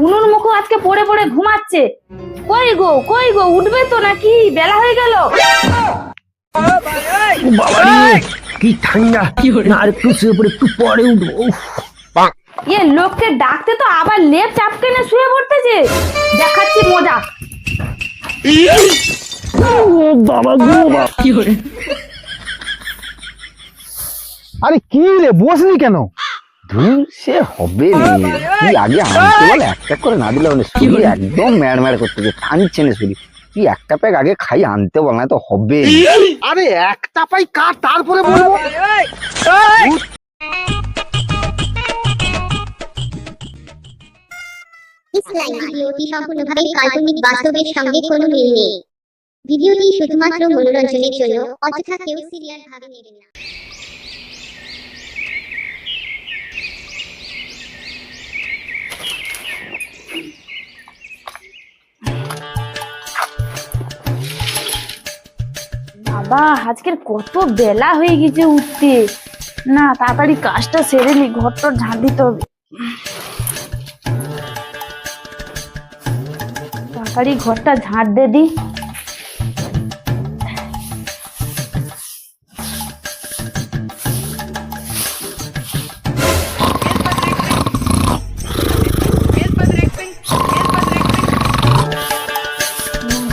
উনুন মুখো আজকে পড়ে পড়ে ঘুমাচ্ছে। কই গো উঠবে তো নাকি? বেলা হয়ে গেল। বাবারে কি ঠান্ডা, না আর একটু শুয়ে পড়ে একটু পরে উঠবো। লোককে ডাকতে তো আবার লেপ চাপকে না শুয়ে পড়তেছে। দেখাচ্ছি মজা। বাবা গো কি হরে, আরে কি রে বসলি কেন? ধুর সে হবে তুই আগে আনতে বল, একটা করে না দিলে শরীর একদম ম্যাড় ম্যাড় করতেছে, টানছে না শরীর। তুই একটা প্যাক আগে খাই আনতে বল, না তো হবে। আরে একটা পাই কার, তারপরে বলবো। ভিডিওটি সম্পূর্ণভাবে কাল্পনিক, বাস্তবের সঙ্গে কোনো মিল নেই। ভিডিওটি শুধুমাত্র মনোরঞ্জনের জন্য, অযথা কেউ সিরিয়াস ভাবে নেবেন না। বাবা আজকের কত বেলা হয়ে গেছে উঠতে। না তাড়াতাড়ি কাজটা সেরে নি, ঘরটা ঝাড় দিতে হবে। তাড়াতাড়ি ঘরটা ঝাড় দে দি।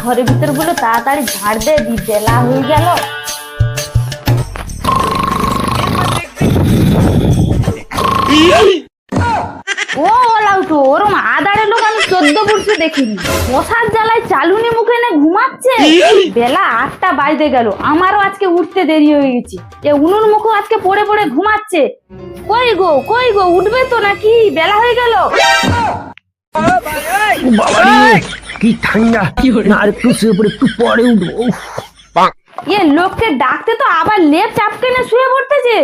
ঘরের ভিতর গুলো তাড়াতাড়ি ঝাড় দে দি, বেলা হয়ে গেল। ও লাউটো, ওরম আদারের লোক আমি 14 বছর দেখিনি। মশার জ্বালায় চালুনি মুখে না ঘুমাচ্ছে। বেলা 8টা বাজতে গেল, আমারও আজকে উঠতে দেরি হয়ে গেছে। উনুন মুখো আজকে পড়ে পড়ে ঘুমাচ্ছে। কই গো উঠবে তো নাকি? বেলা হয়ে গেল। বাবারে কি ঠান্ডা, না আর একটু শুয়ে পড়ে একটু পরে উঠবো। লোককে ডাকতে তো আবার লেপ চাপকে না শুয়ে পড়তেছে।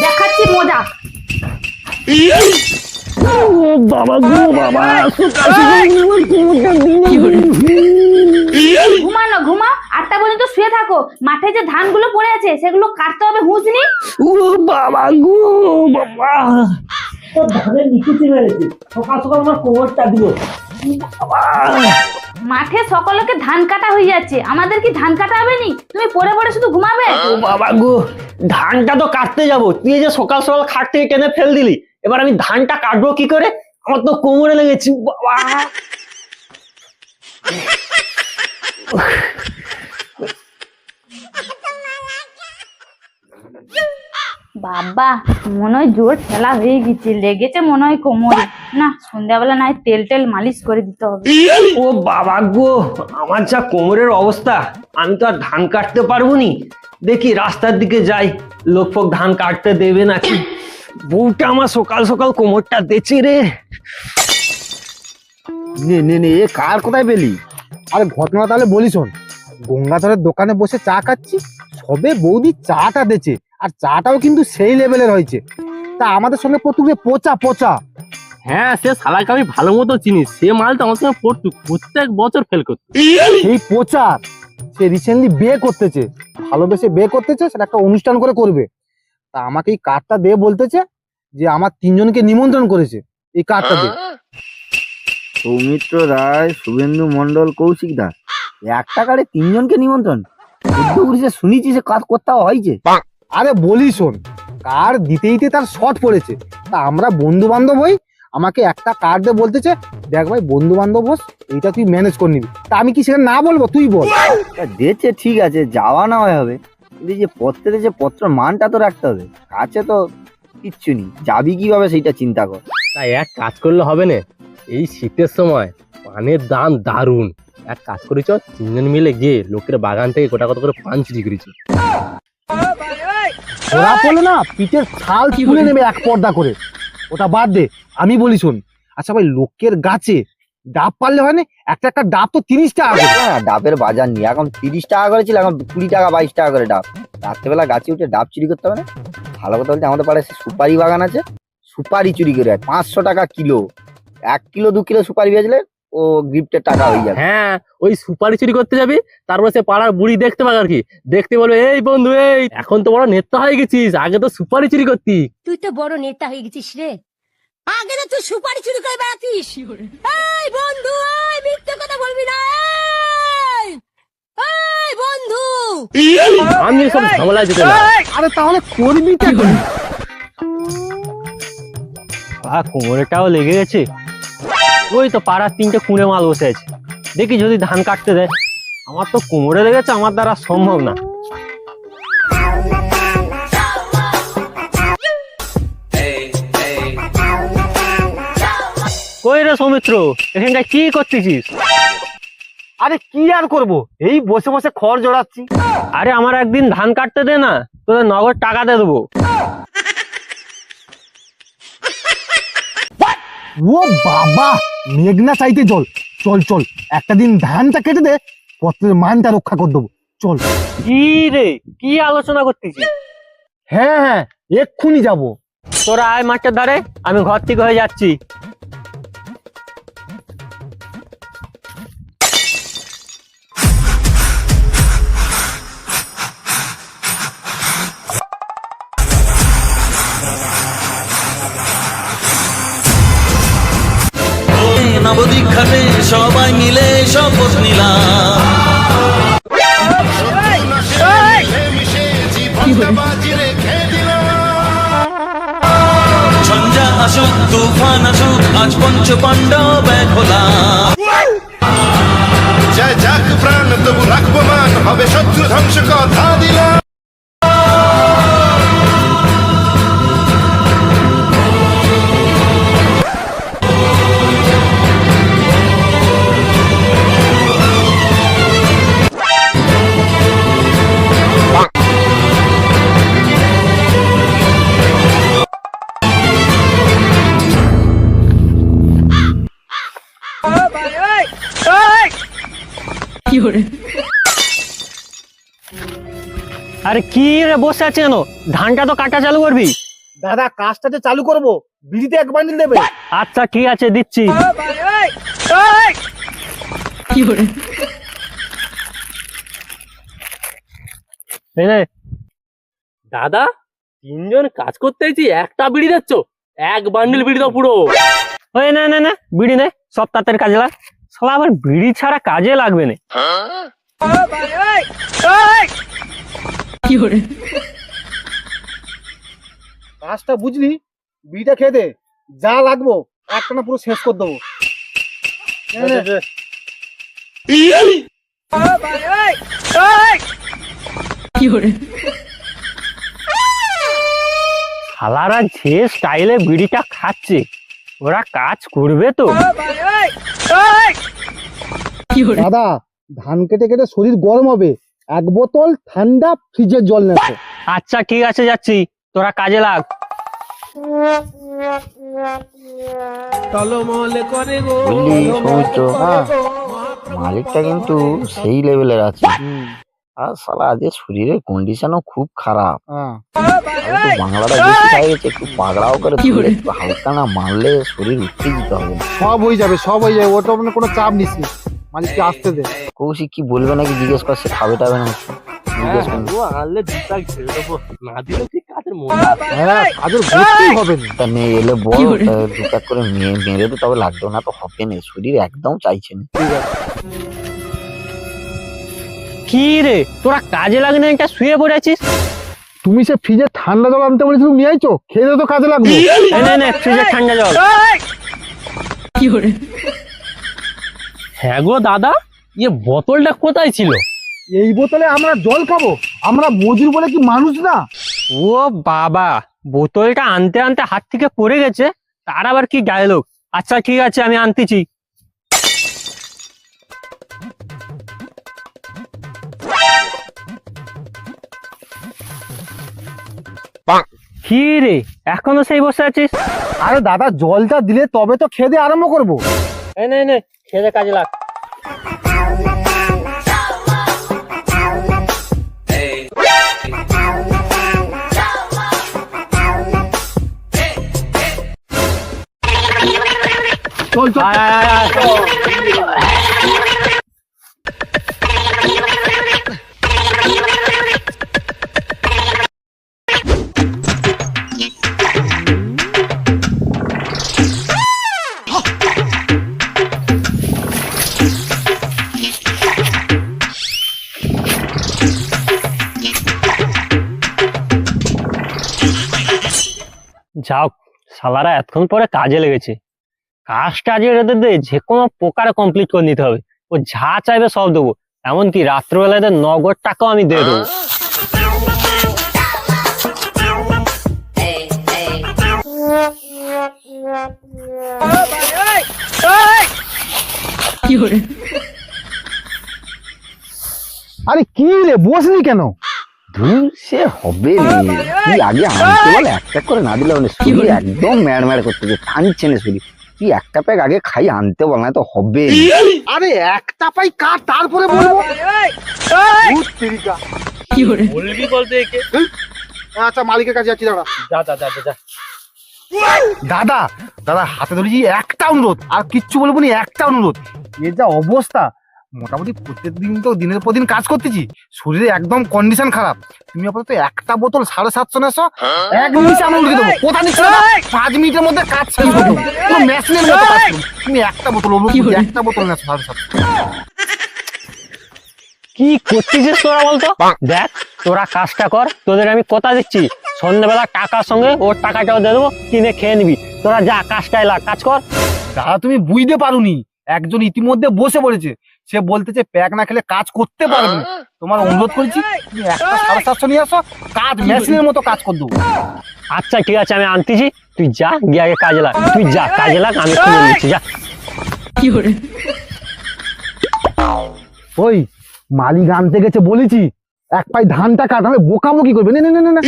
দেখাচ্ছি মজা। বাবা গো বাবা, ঘুমা 8টা পর্যন্ত শুয়ে থাকো। মাঠে যে ধানগুলো পড়ে আছে সেগুলো কাটতে হবে, হুঁসনি। ও বাবা গো বাবা, ধানের নিচুতে মেরেছে, সকাল সকাল আমার কোমরটা দিল। মাঠে সকলকে ধান কাটা হয়ে যাচ্ছে, আমাদের কি ধান কাটা হবে নি? তুমি পড়ে পড়ে শুধু ঘুমাবে। ও বাবা গো, ধানটা তো কাটতে যাবো, তুই যে সকাল সকাল খাট থেকে টেনে ফেল দিলি, এবার আমি ধানটা কাটবো কি করে? আমার তো কোমরে লেগেছি বাবা। বাবা মনে হয় জোর ঠেলা হয়ে গেছে, লেগেছে মনে হয় কোমরে। না সন্ধ্যাবেলা নাই তেল মালিশ করে দিতে হবে। ও বাবা গো, আমার যা কোমরের অবস্থা, আমি তো আর ধান কাটতে পারবো নি। দেখি রাস্তার দিকে যাই, লোক ফোক ধান কাটতে দেবে নাকি। বউটা আমার সকাল সকাল কোমরটা দেছে রে। নে এ কার কোথায় পেলি? আরে ঘটনা তাহলে বলি শোন। গঙ্গাধরের দোকানে বসে চা খাচ্ছি, সবে বৌদি চাটা দিয়েছে, আর চাটাও কিন্তু সেই লেভেলের হয়েছে। তা আমাদের সঙ্গে পড়তুক পচা পচা। হ্যাঁ, সে শালাকে আমি ভালো মতো চিনি। সে মালটা আমার সঙ্গে পড়তুক, প্রত্যেক বছর ফেল করতো। সেই পচা সে রিসেন্টলি বিয়ে করতেছে, ভালোবেসে বিয়ে করতেছে, সেটা একটা অনুষ্ঠান করে করবে। তা আমাকে এই কার্ডটা দিয়ে বলতেছে যে আমার 3 জনকে নিমন্ত্রণ করেছে, এই কার্ডটা দিয়ে। সৌমিত্র রায়, শুভেন্দু মন্ডল, কৌশিক দাস, একটা কার্ডে 3 জনকে নিমন্ত্রণ? শুনেছি সে কাজ করতেও হয়েছে। আরে বলি শোন, কার্ড দিতে তার শর্ট পড়েছে। তা আমরা বন্ধু বান্ধব হই, আমাকে একটা কার্ড দিয়ে বলতেছে দেখ ভাই বন্ধু বান্ধব হোস, এইটা তুই ম্যানেজ করে নিবি। তা আমি কি সেটা না বলবো? তুই বল। দিয়েছে ঠিক আছে, যাওয়া না হয় হবে, কিন্তু যে পত্রে দিয়েছে পত্র মানটা তো রাখতে হবে। কাছে তো কিচ্ছু নেই, যাবি কিভাবে সেইটা চিন্তা কর। তাই এক কাজ করলে হবে না, এই শীতের সময় পানের দাম দারুণ। এক কাজ করেছ, 3 জন মিলে গিয়ে লোকের বাগান থেকে গোটা কত করে পান চুরি করেছি। ওরা বলে না পিঠের ছাল তুলে নেবে এক পর্দা করে, ওটা বাদ দে। আমি বলি শোন, আচ্ছা ভাই লোকের গাছে ডাব পারলে হয় না? একটা ডাব তো 30 টাকা করে। হ্যাঁ, ডাবের বাজার নিয়ে এখন 30 টাকা করে ছিল, এখন 20 টাকা 22 টাকা করে ডাব। রাত্রেবেলা গাছে উঠে ডাব চুরি করতে হবে না? ভালো কথা বলতে আমাদের পাড়ায় সুপারি বাগান আছে, সুপারি চুরি করে 500 টাকা কিলো। 1 কিলো 2 কিলো সুপারি বেচলে ও গিফটের টাকা হয়ে যাবে। হ্যাঁ, ওই সুপারি চুরি করতে যাবি, তারপরে সে পাড়ার বুড়ি দেখতে পাবে আর কি, দেখতে বলবে এই বন্ধু এই এখন তো বড় নেতা হয়ে গেছিস, আগে তো সুপারি চুরি করতি। তুই তো বড় নেতা হয়ে গেছিস রে। আগে তো তুই সুপারি চুরি করে বেড়াতিস। এই বন্ধু, এই মিথ্যে কথা বলবি না। এই, এই বন্ধু, আমি সব ঝামেলায় যেতে না। আরে তাহলে করবি কি? কোমরেটাও লেগে গেছে। ওই তো পাড়ার 3টে কুঁড়ে মাল বসে আছে, দেখি যদি ধান কাটতে দেয়। আমার তো কোমরে লেগেছে, আমার দ্বারা সম্ভব না। কই রে সৌমিত্র, এখানটায় কি করতেছিস? আরে কি আর করব, এই বসে বসে খড় জোড়াচ্ছি। আরে আমার একদিন ধান কাটতে দে না, তোদের নগদ টাকা দিয়ে দেবো। ও বাবা, মেঘনা চাইতে জল। চল চল, একটা দিন ধানটা কেটে দে, পত্রের মানটা রক্ষা করে দেবো। চল। কি রে, কি আলোচনা করতেছিস? হ্যাঁ হ্যাঁ, এক্ষুনি যাবো। তোরা আয় মাঠের ধারে, আমি ঘর থেকে হয়ে যাচ্ছি। নবদীক্ষাতে সবাই মিলে শপথ নিলাম, ঝঞ্ঝা আসুক তুফান আসুক, আজ পঞ্চ পাণ্ডব এক হলাম। জয় যাক প্রাণ তবু রাখবো মান, হবে শত্রু ধ্বংস কথা দিলাম। আরে কি রে বসে আছে কেন? ধানটা তো কাটা চালু করবি। দাদা, কাজটা যে চালু করবো, বিড়িতে এক বান্ডিল দেবে। আচ্ছা ঠিক আছে, দিচ্ছি। এই নে। দাদা, 3জন কাজ করতে এসেছি, একটা বিড়ি দিচ্ছ? এক বান্ডিল বিড়ি দাও পুরো। ওই না না না, বিড়ি নে, সব তাড়াতাড়ি কাজে লাগ। শালা আবার বিড়ি ছাড়া কাজে লাগবে না। কাজটা বুঝলি, বিড়িটা খেয়ে দে, যা লাগবো একটানা পুরো শেষ করে দেবো। শালারা যে স্টাইলে বিড়িটা খাচ্ছে, ওরা কাজ করবে তো? দাদা, ধান কেটে কেটে শরীর গরম হবে, 1 বোতল ঠান্ডা ফ্রিজের জল নেছো। আচ্ছা ঠিক আছে, যাচ্ছি, তোরা কাজে লাগ। বুঝলি সৌমিত্র, মালিকটা কিন্তু সেই লেভেলের আছে। আর শালা আজকে শরীরের কন্ডিশনও খুব খারাপ। আমি তো বাংলাটা বেশি খাই গেছে, একটু পাগড়াও করে তুলে, একটু হালকা না মারলে শরীর উঠতে দিতে হবে। সব হয়ে যাবে, সব হয়ে যাবে, ওটা মানে কোনো চাপ নিস নি, মালিককে আসতে দে। কৌশিক কি বলবে নাকি জিজ্ঞেস কর, সে খাবে টাবে না জিজ্ঞেস কর। আনলে দুটা ছেড়ে দেবো, না দিলে ঠিক কাজের মজা। হ্যাঁ, কাজের বুঝতেই হবে না। তা মেয়ে এলে বল, দু প্যাক করে মেরে তো, তবে লাগতো না তো হবে না, শরীর একদম চাইছে না। কি রে, তোরা কাজে লাগে না, এটা শুয়ে পড়েছিস? তুমি সে ফ্রিজে ঠান্ডা জল আনতে বলেছি, তুমি নিয়ে আইছো, খেয়ে দে তো কাজে লাগবে। ফ্রিজে ঠান্ডা জল। হ্যাঁ গো দাদা, বোতলটা কোথায় ছিল? এই বোতলে আমরা জল খাবো? আমরা মজুর বলে কি মানুষ না? ও বাবা, বোতলটা আনতে আনতে হাত থেকে পড়ে গেছে, তার আবার কি ডায়লগ। আচ্ছা ঠিক আছে, আমি আনতেছি। কি রে, এখনো সেই বসে আছিস? আরে দাদা, জলটা দিলে তবে তো খেয়ে দিয়ে আরম্ভ করবো। খেয়ে কাজে লাগ। চল চল। আয়, আয়, আয়, আয়। যাও, শালারা এতক্ষণ পরে কাজে লেগেছে। কাজটা আজকে এদের দিয়ে যে কোনো প্রকারে কমপ্লিট করে নিতে হবে। ও যা চাইবে সব দেবো, এমনকি রাত্রবেলায় এদের নগদ টাকাও আমি দিয়ে দেবো। আরে কি রে বসলি কেন? ধুর সে হবে রে, তুই আগে আনতে বলে একটা করে না দিলে মানে শরীর একদম ম্যাড় করতেছে, টানছে না শরীর। তুই একটা প্যাক আগে খাই আনতে বল, না তো হবে না। আরে একটা পাই কার, তারপরে বলবো। ধুর তেরিকা। বলবি বলতে একে। আচ্ছা মালিকের কাছে যাচ্ছি, দাঁড়া। যা যা যা যা। দাদা দাদা হাতে ধরেছি একটা অনুরোধ, আর কিচ্ছু বলবো না, একটা অনুরোধ। এর যা অবস্থা, মোটামুটি প্রত্যেকদিন তো দিনের পর দিন কাজ করতেছি, শরীরে একদম কন্ডিশন খারাপ। তুমি আপাতত একটা বোতল 750 নেছো, 1 মিনিটে আমরা উঠে দেবো। কোথা নিচ্ছ না? 5 মিনিটের মধ্যে কাজ শেষ করে দেবো, পুরো মেশিনের মতো কাজ করবো। তুমি একটা বোতল অনুরোধ করছি, একটা বোতল নেছো 750। কি করতেছিস তোরা বলতো? দেখ, তোরা কাজটা কর, তোদের আমি কথা দিচ্ছি, সন্ধ্যাবেলা টাকার সঙ্গে ওর টাকাটাও দিয়ে দেবো, কিনে খেয়ে নিবি। তোরা যা, কাজটা এলা কাজ কর। দাদা তুমি বুঝতে পারোনি, একজন ইতিমধ্যে বসে পড়েছে, সে বলতেছে প্যাক না খেলে কাজ করতে পারবে না। তোমার অনুরোধ করেছি তুমি একটা 750 নিয়ে আসো, কাজ মেশিনের মতো কাজ করে দেবো। আচ্ছা ঠিক আছে, আমি আনতেছি, তুই যা গিয়ে আগে কাজে লাগ। তুই যা কাজে লাগ, আমি কিনে নিচ্ছি, যা। ওই মালিক আনতে গেছে বলেছি, এক পাই ধানটা কাটালে বোকামুকি করবে না। না না না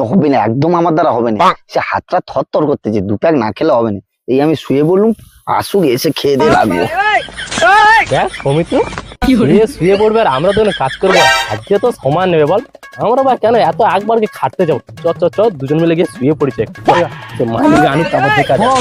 হবে না একদম, আমার দ্বারা হবে না। সে হাতটা থরথর করতেছে, 2 প্যাক না খেলে হবে না। এই আমি শুয়ে বললুম, আসুক এসে খেয়ে দিয়ে লাগবো। দেখ সমিত, শুয়ে পড়বে আর আমরা তো কাজ করবো, আজকে তো সমান নেবে বল। আমরা বা কেন এত একবার কি খাটতে যাও? চ চ চ, দুজন মিলে গিয়ে শুয়ে পড়েছে। মালিক আনুক, তারপর দেখা যাবে।